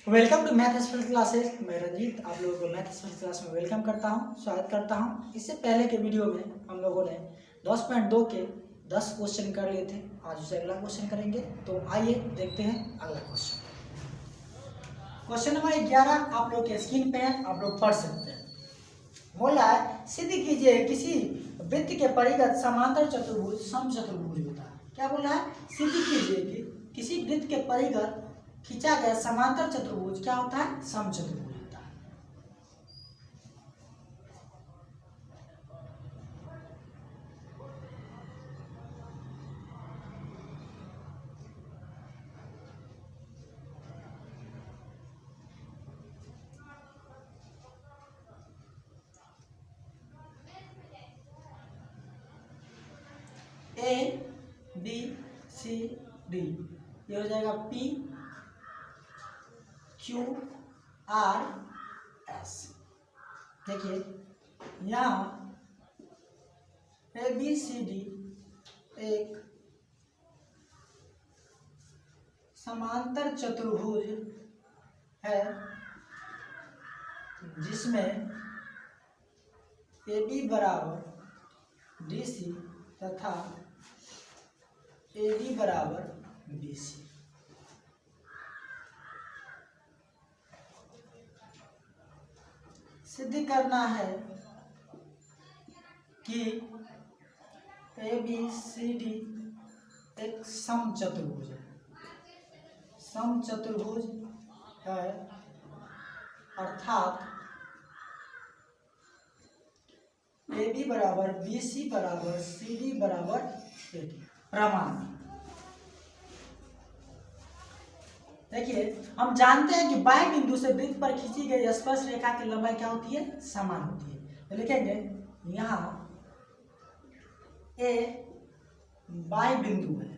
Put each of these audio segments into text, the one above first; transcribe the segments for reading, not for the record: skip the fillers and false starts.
Welcome to math special classes. मैं रंजीत आप लोगों को मैथ स्पेशल क्लास में वेलकम करता हूं, स्वागत करता हूं। इससे पहले के वीडियो में हम लोगों ने 10.2 के 10 क्वेश्चन कर लिए थे। आज उसे अगला क्वेश्चन करेंगे, तो आइए देखते हैं अगला क्वेश्चन। क्वेश्चन नंबर 11 आप लोग के स्क्रीन पे है, आप लोग पढ़ सकते हैं। बोला है सिद्ध कीजिए किसी वृत्त के परिगत समांतर चतुर्भुज समचतुर्भुज होता है। क्या बोला है? सिद्ध कीजिए कि किसी वृत्त के परिगत खींचा गया समांतर चतुर्भुज क्या होता है? समचतुर्भुज होता है। ए बी सी डी ये हो जाएगा पी क्यू आर एस। देखिए यहाँ ए बी सी डी एक समांतर चतुर्भुज है जिसमें ए बी बराबर डी सी तथा ए डी बराबर बी सी। सिद्ध करना है कि ए बी सी डी एक समचतुर्भुज है। समचतुर्भुज है अर्थात ए बी बराबर बी सी बराबर सी डी बराबर ए डी। प्रमाण देखिए, हम जानते हैं कि बाह्य बिंदु से वृत्त पर खींची गई स्पर्श रेखा की लंबाई क्या होती है? समान होती है। तो लिखेंगे यहाँ ए बाह्य बिंदु है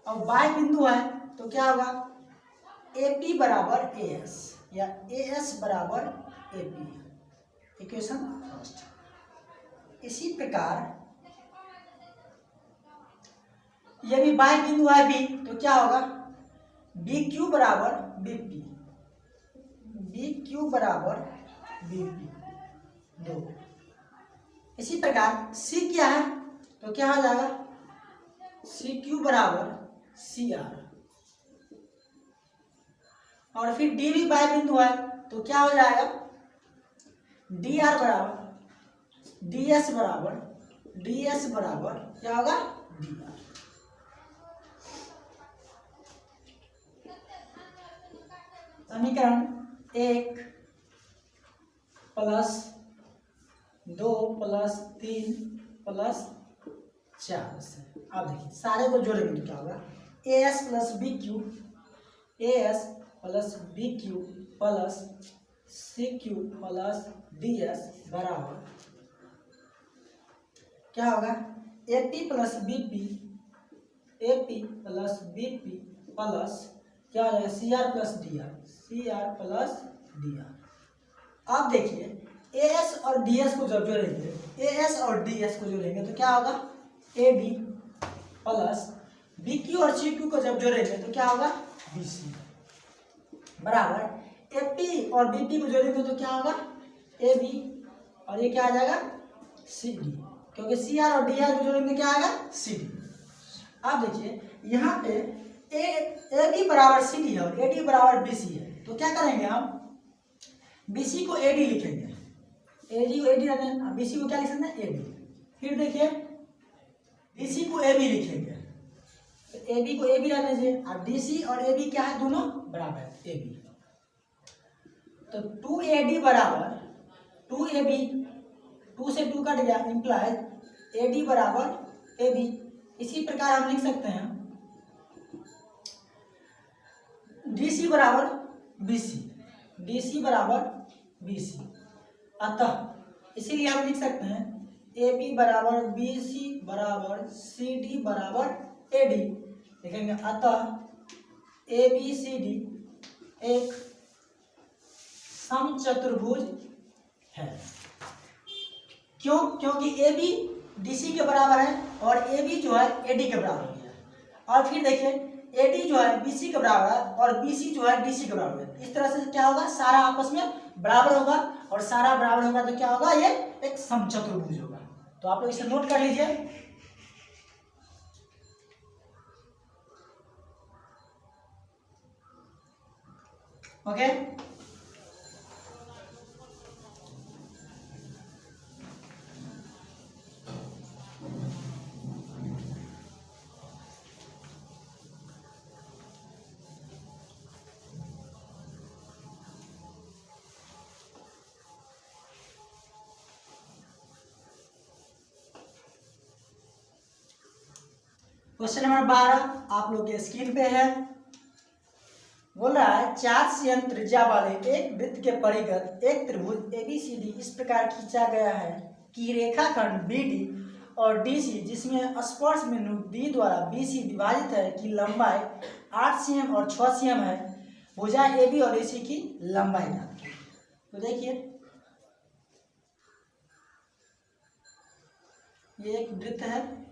और बाह्य बिंदु है तो क्या होगा? ए पी बराबर ए एस या ए एस बराबर ए पी। Equation first. इसी प्रकार ये भी बाह्य बिंदु है बी, तो क्या होगा? बी क्यू बराबर बी पी, बी क्यू बराबर बी पी दो। इसी प्रकार सी क्या है तो क्या हो जाएगा? सी क्यू बराबर सी आर। और फिर डी भी बाह्य बिंदु है तो क्या हो जाएगा? डी आर बराबर डी एस बराबर क्या होगा? D R. समीकरण 1 प्लस 2 प्लस 3 प्लस 4 से अब देखिए सारे को जोड़ेंगे तो क्या होगा? A S plus B Q, A S plus B Q plus C Q plus D S बराबर क्या होगा? A P plus B P, A P plus B P plus क्या हो जाएगा? C R plus D R, C R plus D R. अब देखिए A S और D S को जब जोड़ेंगे, ए एस और डी एस को जोड़ेंगे तो क्या होगा? A D plus B Q और सी क्यू को जब जोड़ेंगे तो क्या होगा? बी सी बराबर ए पी और बी पी को जोड़ेंगे तो क्या होगा? ए बी और ये क्या आ जाएगा? सी डी, क्योंकि सी आर और डी आर को जोड़ेंगे क्या आएगा? C D. अब देखिए यहाँ पे ए बी बराबर सी डी है और ए डी बराबर बी सी है, तो क्या करेंगे हम? बी सी को ए डी लिखेंगे, ए डी को ए डी रखेंगे, बी सी को क्या लिख सकते हैं? A B. फिर देखिए डी सी को ए बी लिखेंगे, तो ए बी को ए बी रखने से और डी सी और ए बी क्या है? दोनों बराबर है, ए बी। तो 2 ए डी बराबर 2 ए बी, 2 से 2 कट गया, इंप्लाइज ए डी बराबर ए बी। इसी प्रकार हम लिख सकते हैं डी सी बराबर बी सी, डी सी बराबर बी सी। अतः इसीलिए हम लिख सकते हैं ए बी बराबर बी सी बराबर सी डी बराबर ए डी। लिखेंगे अतः ए बी सी डी एक समचतुर्भुज है। क्यों? क्योंकि ए बी डी सी के बराबर है और ए बी जो है ए डी के बराबर है। और फिर देखिए AD जो है BC के बराबर है और BC जो है DC के बराबर है। इस तरह से क्या होगा, सारा आपस में बराबर होगा और सारा बराबर होगा तो क्या होगा, ये एक समचतुर्भुज होगा। तो आप लोग इसे नोट कर लीजिए। ओके, क्वेश्चन नंबर 12 आप लोग के स्क्रीन पे है। बोल रहा है 4 cm त्रिज्या वाले एक वृत्त के परिगत एक त्रिभुज ABCD इस प्रकार खींचा गया है कि रेखाखंड BD और DC जिसमें स्पर्श बिंदु D द्वारा BC विभाजित है की लंबाई 8 cm और 6 cm है। भुजा AB और AC की लंबाई ज्ञात कीजिए। तो देखिए ये एक वृत्त है,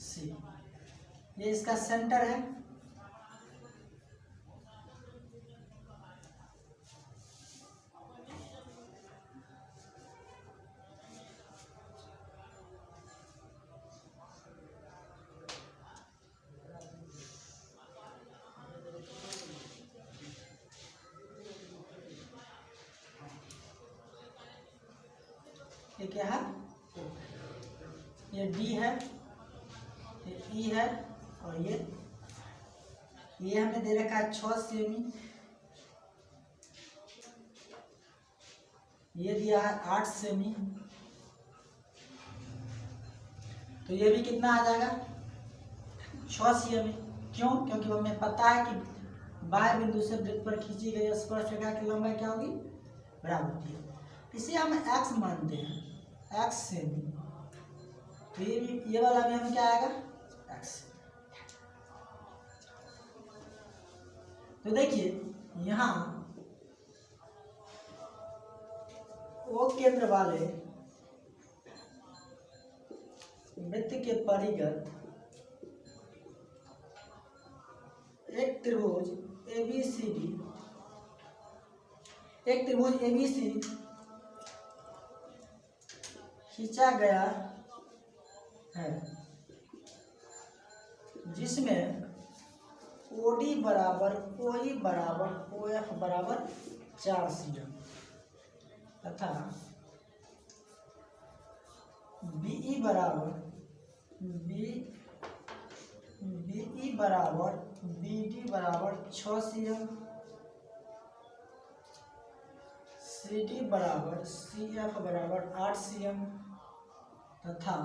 ABC, ये इसका सेंटर है। ये क्या है, ये D है, ये E है और ये हमें दे रखा है 6 सेमी, ये दिया है 8 सेमी। तो ये भी कितना आ जाएगा 6 सेमी। क्यों? क्योंकि हमें पता है कि बाह्य बिंदु से वृत्त पर खींची गई स्पर्श रेखा की लंबाई क्या होगी, बराबर होती है। इसे हम x मानते हैं, x सेमी। तो ये वाला भी हमें क्या आएगा, x। तो देखिए यहाँ O केंद्र वाले वृत्त के परिगत एक त्रिभुज ABC खींचा गया है जिसमें OD बराबर OE बराबर OF बराबर 4 cm तथा BE बराबर BD बराबर 6 cm, CD बराबर CF बराबर 8 cm तथा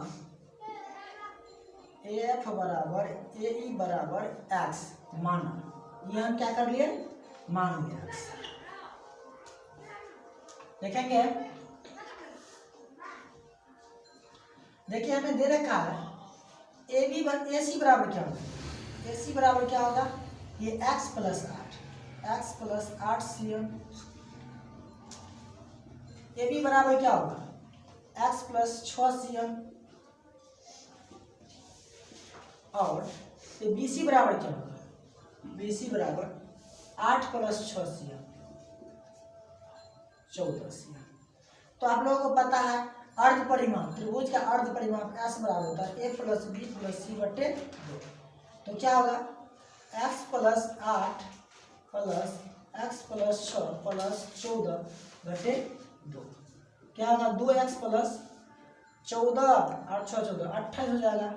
AF बराबर AE बराबर x माना। ये हम क्या कर लिए, मान लिया x। देखेंगे, देखिए हमें दे रखा है AC बराबर क्या होगा, AC बराबर क्या होगा, ये x प्लस 8 cm। AB बराबर क्या होगा, x प्लस 6 cm। और ये BC बराबर क्या होगा, BC बराबर 8 प्लस 6 cm 14 cm। तो आप लोगों को पता है अर्ध परिमाप, त्रिभुज का अर्ध परिमाप S बराबर होता है A plus B plus C बटे 2। तो क्या होगा, x plus 8 plus x plus 6 plus 14 बटे 2। क्या होगा, 2x प्लस 14 और 6 14 28 हो जाएगा।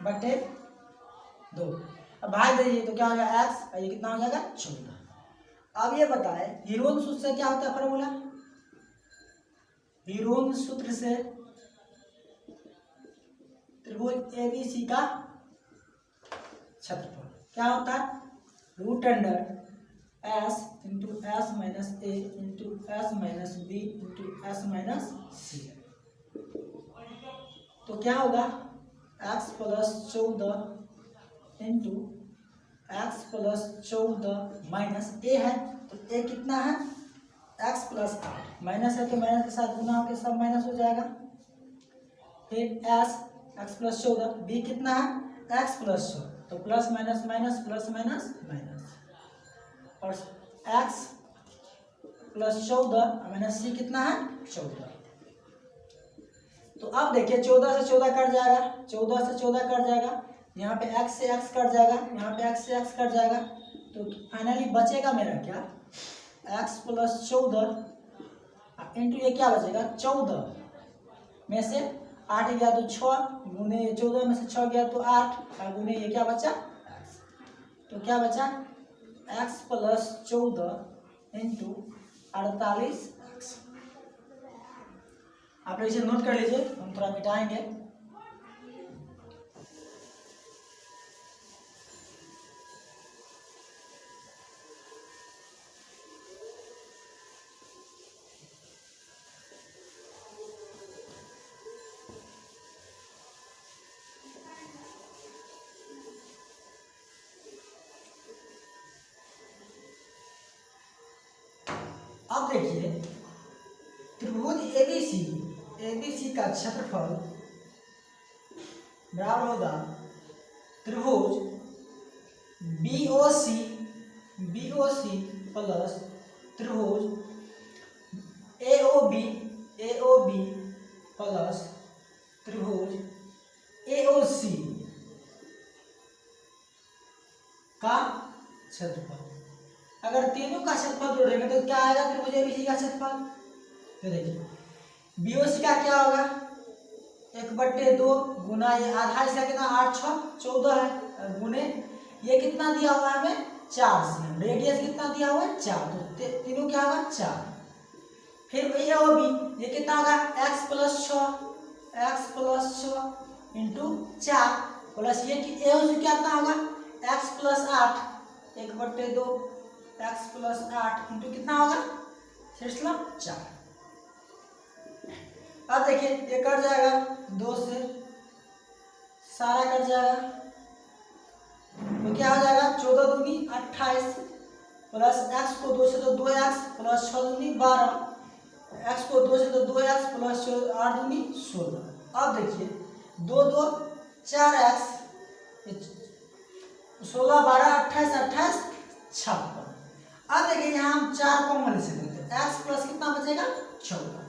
बटे 2। अब भाग दीजिए तो क्या हो जाएगा x, और ये कितना हो जाएगा 14। अब ये बताए हीरोन सूत्र से क्या होता है फॉर्मूला, हीरोन सूत्र से त्रिभुज ABC का क्षेत्रफल क्या होता है, root under S into S minus A into S minus B into S minus C. तो क्या होगा X plus 14 into X plus 14 minus A है, तो ए कितना है एक्स प्लस 8, माइनस है तो माइनस के साथ गुना होकर सब माइनस हो जाएगा। फिर एस एक्स प्लस 14, बी कितना है एक्स प्लस 100, तो plus minus minus plus minus minus, और एक्स प्लस 14 माइनस सी कितना है 14। तो अब देखिए 14 से 14 कट जाएगा, 14 से 14 कट जाएगा, यहाँ पे x से x कट जाएगा, यहाँ पे x से x कट जाएगा, तो फाइनली बचेगा मेरा क्या x प्लस 14 इंटू ये क्या बचेगा 14 में से 8 गया तो 6 गुने 14 में से 6 गया तो 8 और गुने ये क्या बचा x, तो क्या बचा x प्लस 14 इंटू 48x। आप लोग इसे नोट कर लीजिए, हम थोड़ा मिटाएंगे। अब देखिए त्रिभुज एबीसी का क्षेत्रफल बराबर होगा त्रिभुज बीओसी प्लस त्रिभुज एओबी प्लस त्रिभुज एओसी का क्षेत्रफल। अगर तीनों का क्षेत्रफल जोड़ेंगे तो क्या आएगा त्रिभुज एबीसी का क्षेत्रफल। तो देखिए बीओसी का क्या होगा 1/2 गुना ये आधा, इसका कितना 8 6 14 है, गुने ये कितना दिया हुआ है हमें 4 सेम, रेडियस कितना दिया हुआ है 4, तो तीनों क्या होगा 4। फिर एओबी ये कितना होगा x प्लस 6 इंटू 4 प्लस ये एओसी कितना होगा x plus 8 1/2 x plus 8 into कितना होगा 4। अब देखिए ये कट जाएगा 2 से, सारा कट जाएगा, तो क्या हो जाएगा 14 दूनी 28 प्लस x को 2 से तो 2x प्लस 6 दूनी 12, x को 2 से तो 2x प्लस 8 दूनी 16। अब देखिए 2 2 4x 16 12 28 28 56। अब देखिए यहाँ हम 4 कॉमन ले सकते हैं, x प्लस कितना बचेगा 14।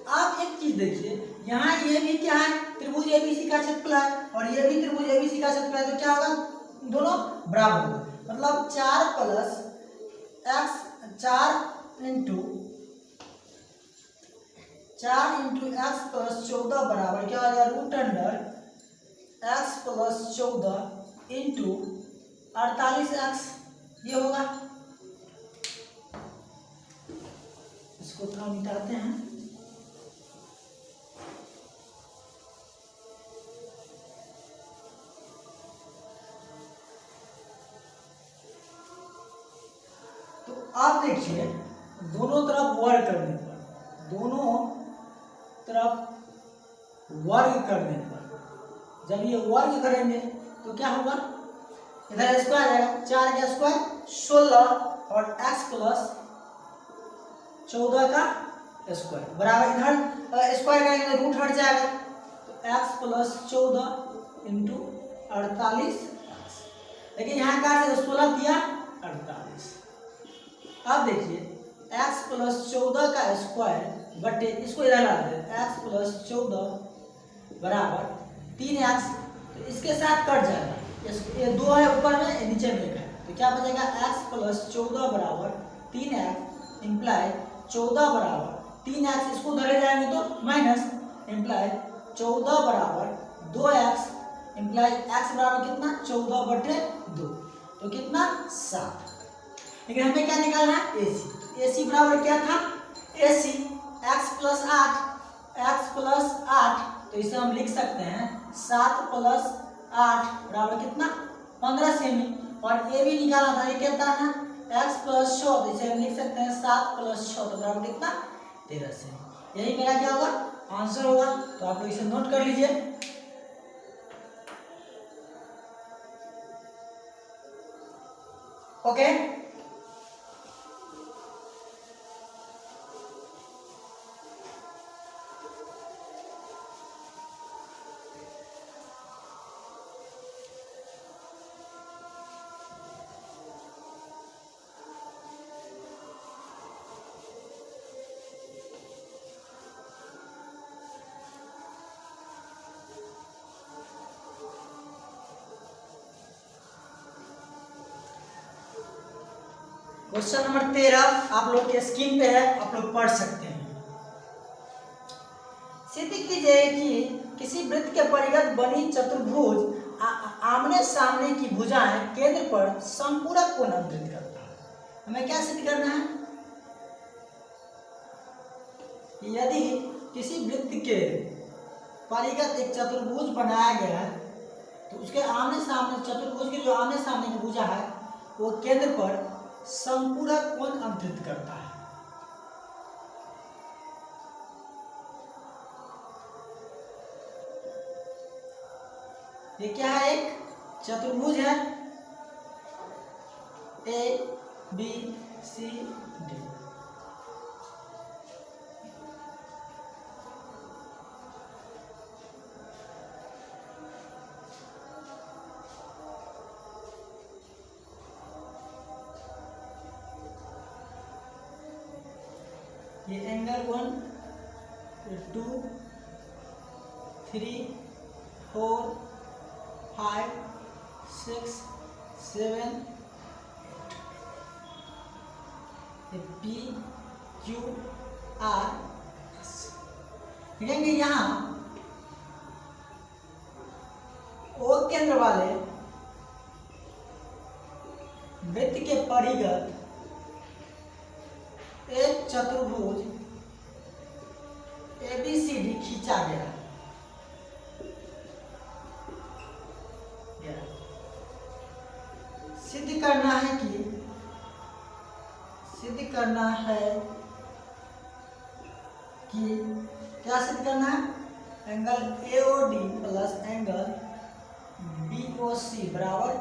आप एक चीज देखिए यहाँ ये भी क्या है त्रिभुज एबीसी का क्षेत्रफल है और ये भी त्रिभुज एबीसी का क्षेत्रफल है, तो क्या होगा दोनों बराबर होगा, मतलब 4 plus x 4 into x plus 14 बराबर क्या हो जाएगा √x प्लस 14 इंटू 48x ये होगा। इसको थोड़ा मिटाते हैं। आप देखिए दोनों तरफ वर्ग करने पर जब ये वर्ग करेंगे तो क्या होगा इधर स्क्वायर आएगा, 4 का स्क्वायर 16 और x प्लस 14 का स्क्वायर बराबर इधर स्क्वायर करेंगे तो रूट हट जाएगा, तो x प्लस 14 इंटू 48, लेकिन यहाँ का 16 दिया 48। अब देखिए x प्लस 14 का स्क्वायर बटे इसको इधर ला दे x प्लस 14 बराबर 3x, तो इसके साथ कट जाएगा, ये 2 है ऊपर में ये नीचे में 1 है, तो क्या बचेगा x प्लस 14 बराबर 3x इंप्लाई 14 बराबर 3x, इसको धरे जाएंगे तो माइनस इंप्लाई 14 बराबर 2x इंप्लाई x बराबर कितना 14/2, तो कितना 7। लेकिन हमें क्या निकालना है AC बराबर क्या था AC x प्लस 8, तो इसे हम लिख सकते हैं 7 + 8 बराबर कितना 15 सेमी, और ए भी निकाला था, ये कितना था x प्लस 6, तो इसे हम लिख सकते हैं 7 प्लस 6 तो बराबर कितना 13 से। यही मेरा क्या होगा आंसर होगा। तो आप लोग इसे नोट कर लीजिए। ओके क्वेश्चन नंबर 13 आप लोग के स्क्रीन पे है, आप लोग पढ़ सकते हैं। सिद्ध कीजिए कि किसी वृत्त के परिगत बनी चतुर्भुज आमने सामने की भुजाएं केंद्र पर संपूरक कोण अंतरित करता है। हमें क्या सिद्ध करना है? यदि किसी वृत्त के परिगत एक चतुर्भुज बनाया गया है तो उसके आमने सामने चतुर्भुज की जो आमने सामने की भुजा है वो केंद्र पर संपूरक कोण अंतरित करता है। ये क्या है? एक चतुर्भुज है ए बी सी डी। ये एंगल 1 2 3 4 5 6 7 8 पी क्यू आर देखेंगे यहाँ ओ केंद्र वाले वृत्त के परिगत एक चतुर्भुज ABCD खींचा गया। सिद्ध करना है कि क्या सिद्ध करना है? Angle AOD plus angle BOC बराबर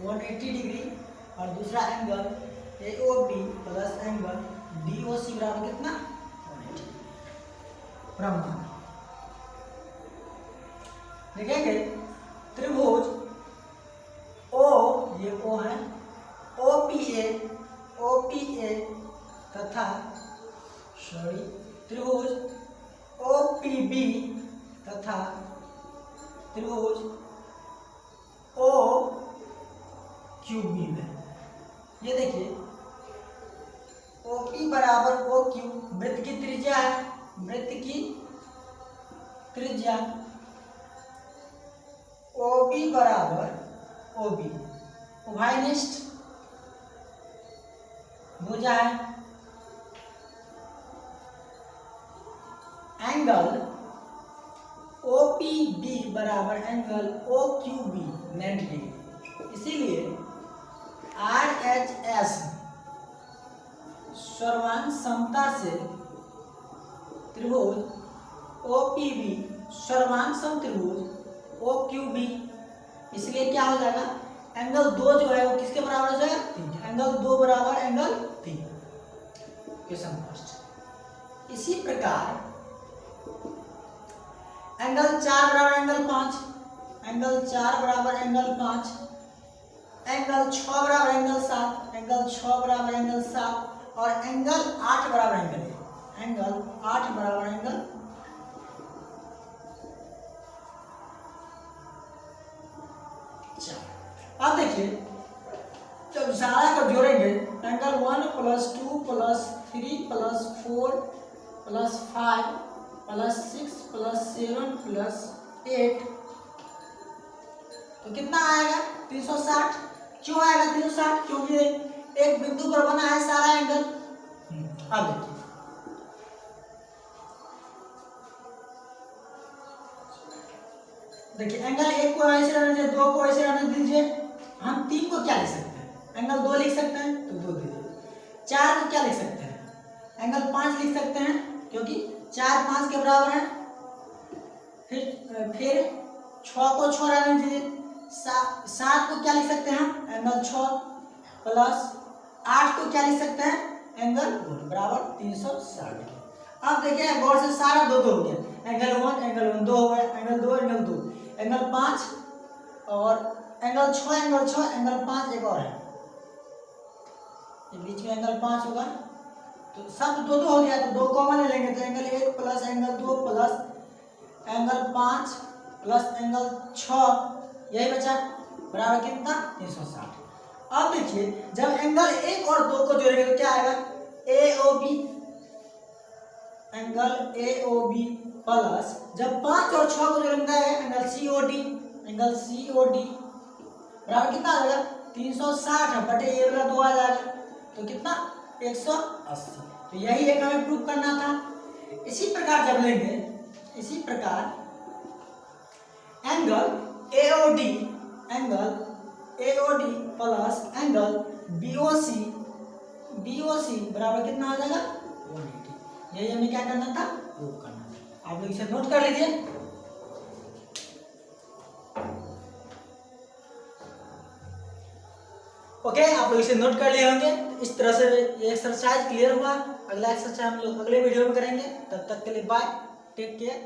180 डिग्री और दूसरा angle AOB plus angle DOC बराबर कितना 180 प्रमाण। देखेंगे त्रिभुज O, ये O है, OPA तथा त्रिभुज OPB तथा त्रिभुज OQB में ये देखिए OP बराबर OQ वृत्त की त्रिज्या है, वृत्त की त्रिज्या OB बराबर OB उभयनिष्ठ भुजा है। एंगल OPB बराबर एंगल OQB 90 डिग्री, इसीलिए RHS सर्वांग समता से त्रिभुज OPB सर्वांग सम त्रिभुज OQB, इसलिए क्या हो जाएगा एंगल 2 जो है वो किसके बराबर हो जाएगा 3, एंगल 2 बराबर एंगल 3। Question first. इसी प्रकार एंगल 4 बराबर एंगल 5, एंगल 4 बराबर एंगल 5, एंगल 6 बराबर एंगल 7, एंगल 6 बराबर एंगल 7 और एंगल 8 बराबर एंगल 1, एंगल 8 बराबर एंगल 4। अब देखिए जब सारा को जोड़ेंगे angle 1 plus 2 plus 3 plus 4 plus 5 plus 6 plus 7 plus 8 तो कितना आएगा 360। क्यों आएगा 360? क्योंकि एक बिंदु पर बना है सारा एंगल। अब देखिए एंगल 1 को ऐसे रहने दीजिए, 2 को ऐसे रहने दीजिए, हम 3 को क्या लिख सकते हैं? एंगल 2 लिख सकते हैं तो 2 दीजिए। 4 को क्या लिख सकते हैं, एंगल 5 लिख सकते हैं क्योंकि 4 5 के बराबर है। फिर 6 को 6 रहने दीजिए, 7 को क्या लिख सकते हैं, एंगल 6 प्लस 8 को क्या लिख सकते हैं, एंगल 2 बराबर 360। अब देखिए गौर से सारा 2 2 हो गया, एंगल 1 एंगल 1 2 हो गया, एंगल 2 एंगल 2, एंगल 5 और एंगल 6 एंगल 6 एंगल 5 एक और है, ये बीच में एंगल 5 होगा, तो सब 2 2 हो गया, तो 2 कॉमन ले लेंगे, तो angle 1 plus angle 2 plus angle 5 plus angle 6 यही बचा बराबर कितना 360। अब देखिए जब एंगल 1 और 2 को जोड़ेंगे तो क्या आएगा, AOB, एंगल AOB प्लस जब 5 और 6 को जोड़ेंगे एंगल COD, एंगल COD बराबर कितना आ जाएगा 360 बटे ये वाला 2 आ जाएगा, तो कितना 180। तो यही एक हमें प्रूव करना था। इसी प्रकार जब लेंगे, इसी प्रकार angle AOD, angle AOD plus angle BOC बराबर कितना आ जाएगा 180। यही हमें क्या करना था, प्रूव करना था। आप लोग इसे नोट कर लीजिए। ओके, आप लोग इसे नोट कर लिए होंगे। इस तरह से ये एक्सरसाइज क्लियर हुआ। अगला एक्सरसाइज हम लोग अगले वीडियो में करेंगे। तब तक के लिए बाय, टेक केयर।